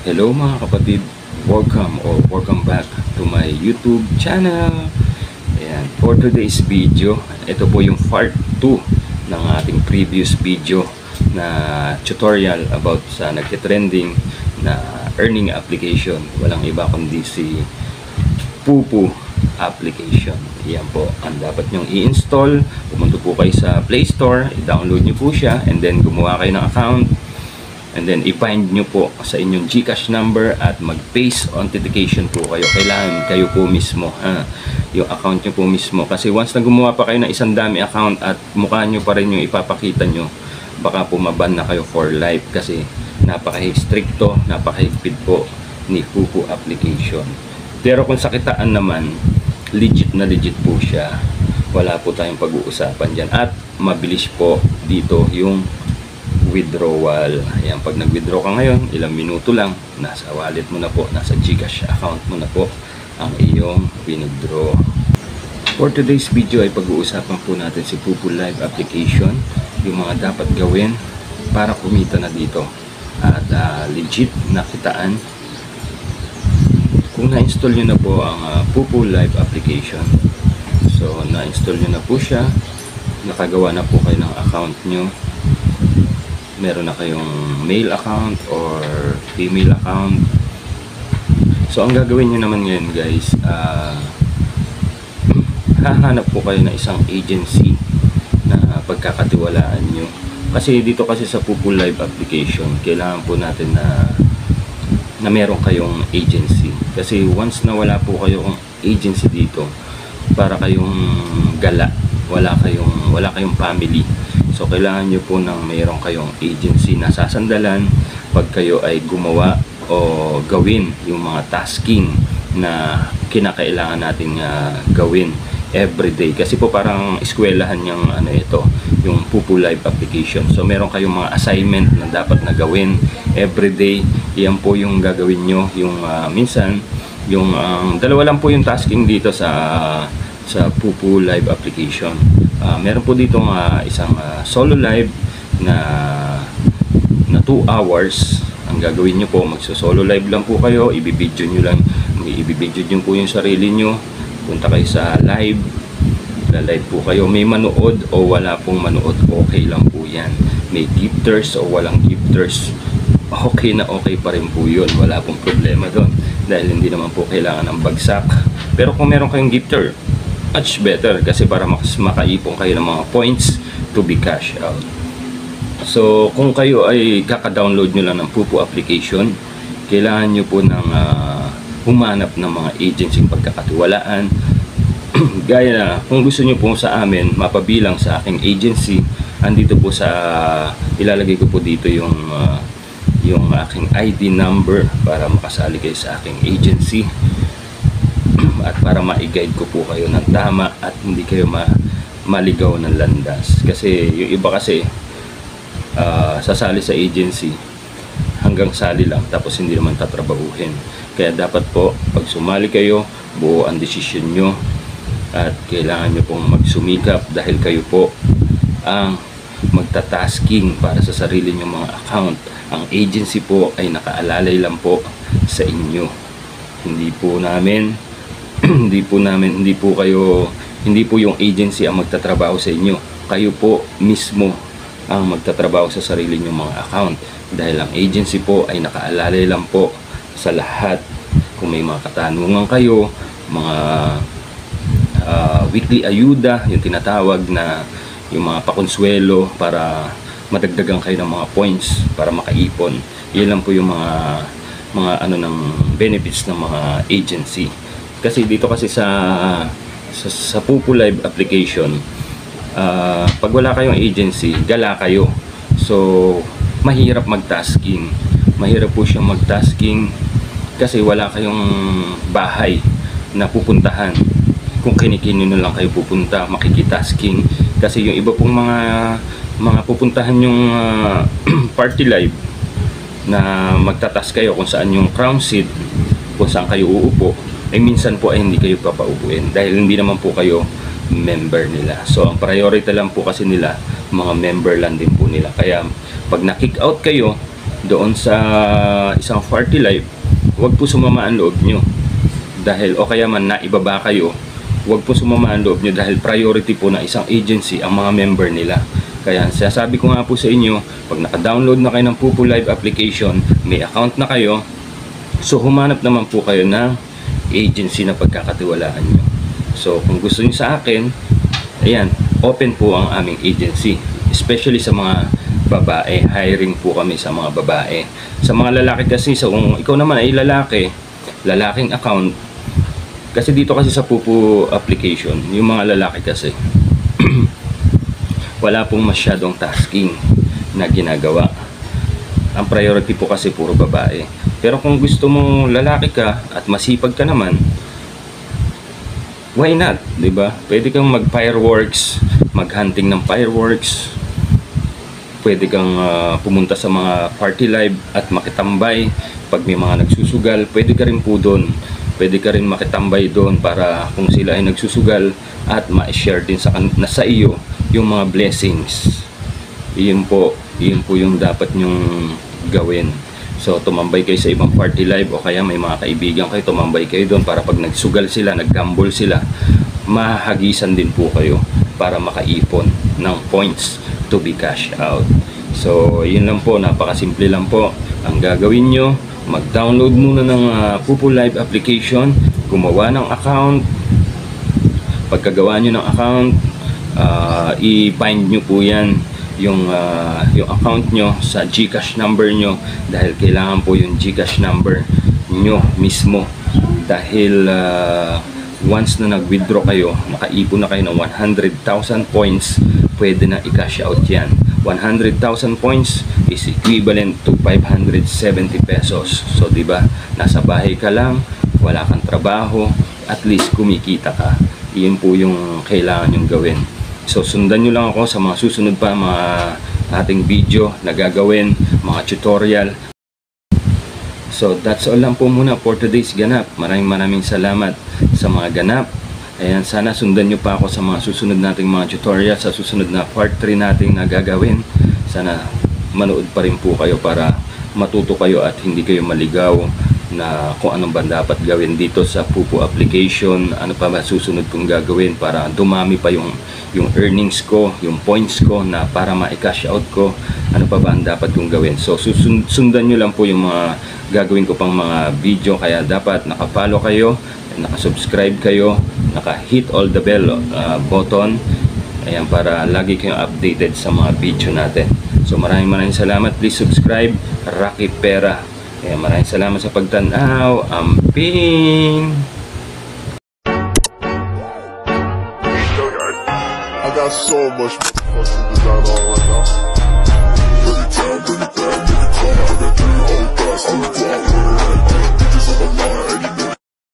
Hello mga kapatid, welcome back to my YouTube channel. Ayan, for today's video, ito po yung part 2 ng ating previous video na tutorial about sa nagtitrending na earning application. Walang iba kundi si Pupu application. Ayan po, ang dapat nyong i-install. Pumunta po kayo sa Play Store, i-download nyo po siya, and then gumawa kayo ng account. And then, i-find nyo po sa inyong GCash number at mag-paste authentication po kayo. Kailangan kayo po mismo, yung account nyo po mismo. Kasi once na gumawa pa kayo ng isang dami account at mukha nyo pa rin yung ipapakita nyo, baka po maban na kayo for life. Kasi napaka-stricto, napaka-higpit po ni Pupu application. Pero kung sa kitaan naman, legit na legit po siya. Wala po tayong pag-uusapan dyan. At mabilis po dito yung withdrawal. Ayan, pag nag-withdraw ka ngayon, ilang minuto lang, nasa wallet mo na po, nasa GCash account mo na po ang iyong withdraw. For today's video ay pag-uusapan po natin si Pupu Live application, yung mga dapat gawin para kumita na dito at legit na kitaan. Kung na-install nyo na po ang Pupu Live application, so na-install nyo na po siya, nakagawa na po kayo ng account nyo, meron na kayong mail account or email account. So ang gagawin nyo naman ngayon guys, hahanap po kayo ng isang agency na pagkakatiwalaan nyo. Kasi dito kasi sa Pupu Live application, kailangan po natin na meron kayong agency. Kasi once na wala po kayong agency dito, para kayong gala, wala kayong family. So kailangan nyo po ng mayroon kayong agency na sasandalan pag kayo ay gumawa o gawin yung mga tasking na kinakailangan natin gawin everyday. Kasi po parang eskwelahan yung yung Pupu Live application. So meron kayong mga assignment na dapat na gawin everyday. Yan po yung gagawin nyo. Yung minsan, yung dalawa lang po yung tasking dito sa Pupu Live application. Meron po dito isang solo live na 2 hours. Ang gagawin nyo po, magso-solo live lang po kayo, ibibidyo nyo po yung sarili nyo, punta kayo sa live, live po kayo, may manood o wala pong manood, okay lang po yan. May gifters o walang gifters, okay na okay pa rin po yun, wala pong problema doon, dahil hindi naman po kailangan ng bagsak. Pero kung meron kayong gifter, much better, kasi para makaipon kayo ng mga points to be cash out. So kung kayo ay kaka-download nyo lang ng Pupu application, kailangan nyo po ng humanap ng mga agency pagkakatiwalaan. Gaya na, kung gusto nyo po sa amin mapabilang sa aking agency, andito po sa ilalagay ko po dito yung aking ID number para makasali kayo sa aking agency. At para ma-guide ko po kayo ng tama at hindi kayo maligaw ng landas. Kasi yung iba kasi sasali sa agency hanggang sali lang tapos hindi naman tatrabahuhin. Kaya dapat po pag sumali kayo, buo ang desisyon nyo at kailangan nyo pong magsumikap dahil kayo po ang magtatasking para sa sarili nyong mga account. Ang agency po ay nakaalalay lang po sa inyo. Hindi po yung agency ang magtatrabaho sa inyo. Kayo po mismo ang magtatrabaho sa sarili nyong mga account. Dahil ang agency po ay nakaalalay lang po sa lahat. Kung may mga katanungan kayo, mga weekly ayuda, yung tinatawag na yung mga pakonsuelo para madagdagan kayo ng mga points para makaipon. Yan lang po yung mga ng benefits ng mga agency. Kasi dito kasi sa Pupu Live application, pag wala kayong agency, gala kayo. So mahirap mag-tasking. Mahirap po siyang mag-tasking kasi wala kayong bahay na pupuntahan. Kung kinikinin lang kayo pupunta, makikitasking. Kasi yung iba pong mga pupuntahan yung party live na magtatas kayo kung saan yung crown seat, kung saan kayo uupo, ay minsan po ay hindi kayo papaupuin dahil hindi naman po kayo member nila. So ang priority lang po kasi nila, mga member lang din po nila. Kaya pag na-kick out kayo doon sa isang party live, wag po sumama ang loob nyo. Dahil, o kaya man naibaba kayo, wag po sumama ang loob nyo dahil priority po ng isang agency ang mga member nila. Kaya sasabi ko nga po sa inyo, pag naka-download na kayo ng Pupu Live application, may account na kayo, so humanap naman po kayo ng agency na pagkakatiwalaan nyo. So kung gusto nyo sa akin, ayan, open po ang aming agency, especially sa mga babae. Hiring po kami sa mga babae. Sa mga lalaki kasi, so kung ikaw naman ay lalaki, lalaking account, kasi dito kasi sa Pupu application, yung mga lalaki kasi wala pong masyadong tasking na ginagawa. Ang priority po kasi puro babae. Pero kung gusto mo lalaki ka at masipag ka naman, why not, 'di ba? Pwede kang mag-fireworks, mag-hunting ng fireworks. Pwede kang pumunta sa mga party live at makitambay pag may mga nagsusugal. Pwede ka rin po doon. Pwede ka rin makitambay doon para kung sila ay nagsusugal at ma-share din sa iyo yung mga blessings. Iyon po yung dapat nyong gawin. So tumambay kayo sa ibang party live o kaya may mga kaibigan kayo, tumambay kayo doon para pag nagsugal sila, nag-gamble sila, mahagisan din po kayo para makaipon ng points to be cash out. So yun lang po, napakasimple lang po. Ang gagawin nyo, mag-download muna ng Pupu Live application, gumawa ng account. Pagkagawa nyo ng account, i-bind nyo po yan yung account nyo sa GCash number nyo, dahil kailangan po yung GCash number nyo mismo, dahil once na nag-withdraw kayo, nakaipon na kayo ng 100,000 points, pwede na i-cash out yan. 100,000 points is equivalent to 570 pesos. So diba, nasa bahay ka lang, wala kang trabaho, at least kumikita ka. Iyon po yung kailangan yung gawin. So sundan nyo lang ako sa mga susunod pa mga ating video na gagawin, mga tutorial. So that's all lang po muna for today's ganap. Maraming salamat sa mga ganap. Ayan, sana sundan nyo pa ako sa mga susunod nating mga tutorial, sa susunod na part 3 nating na gagawin. Sana manood pa rin po kayo para matuto kayo at hindi kayo maligaw na kung anong ba dapat gawin dito sa Pupu application, ano pa ba susunod kong gagawin para dumami pa yung earnings ko, yung points ko, na para ma-cash out ko, ano pa ba ang dapat kong gawin. So sundan nyo lang po yung mga gagawin ko pang mga video, kaya dapat naka-follow kayo, naka-subscribe kayo, naka-hit all the bell button, ayan, para lagi kayong updated sa mga video natin. So maraming salamat. Please subscribe, Rocky Pera. Ayan, maraming salamat sa pagtanaw. Amping! I got so much fucking design on right now. Bring it down, bring it down, bring it down. I got 3 whole thoughts.